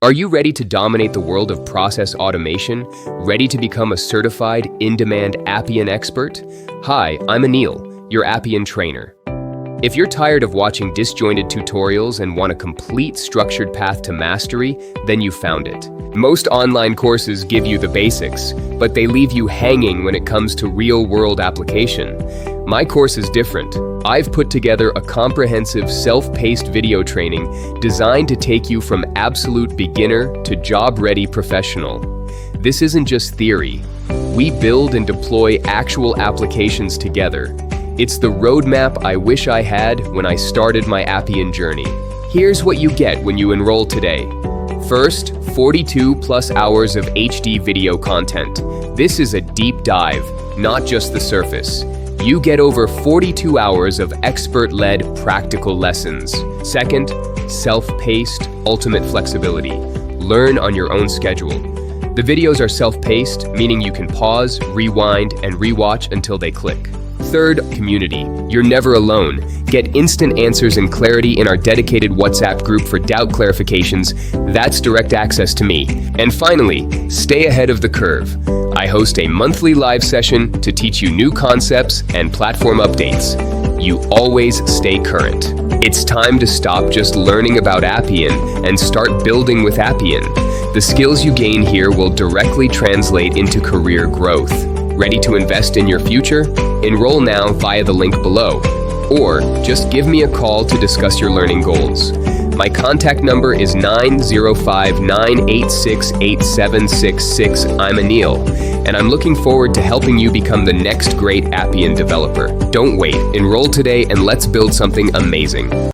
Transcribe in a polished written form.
Are you ready to dominate the world of process automation? Ready to become a certified, in-demand Appian expert? Hi, I'm Anil, your Appian trainer. If you're tired of watching disjointed tutorials and want a complete structured path to mastery, then you found it. Most online courses give you the basics, but they leave you hanging when it comes to real-world application. My course is different. I've put together a comprehensive self-paced video training designed to take you from absolute beginner to job-ready professional. This isn't just theory. We build and deploy actual applications together. It's the roadmap I wish I had when I started my Appian journey. Here's what you get when you enroll today. First, 42+ hours of HD video content. This is a deep dive, not just the surface. You get over 42 hours of expert-led practical lessons. Second, self-paced, ultimate flexibility. Learn on your own schedule. The videos are self-paced, meaning you can pause, rewind, and rewatch until they click. Third, community. You're never alone. Get instant answers and clarity in our dedicated WhatsApp group for doubt clarifications. That's direct access to me. And finally, stay ahead of the curve. I host a monthly live session to teach you new concepts and platform updates. You always stay current. It's time to stop just learning about Appian and start building with Appian. The skills you gain here will directly translate into career growth. Ready to invest in your future? Enroll now via the link below, or just give me a call to discuss your learning goals. My contact number is 905-986-8766. I'm Anil, and I'm looking forward to helping you become the next great Appian developer. Don't wait, enroll today and let's build something amazing.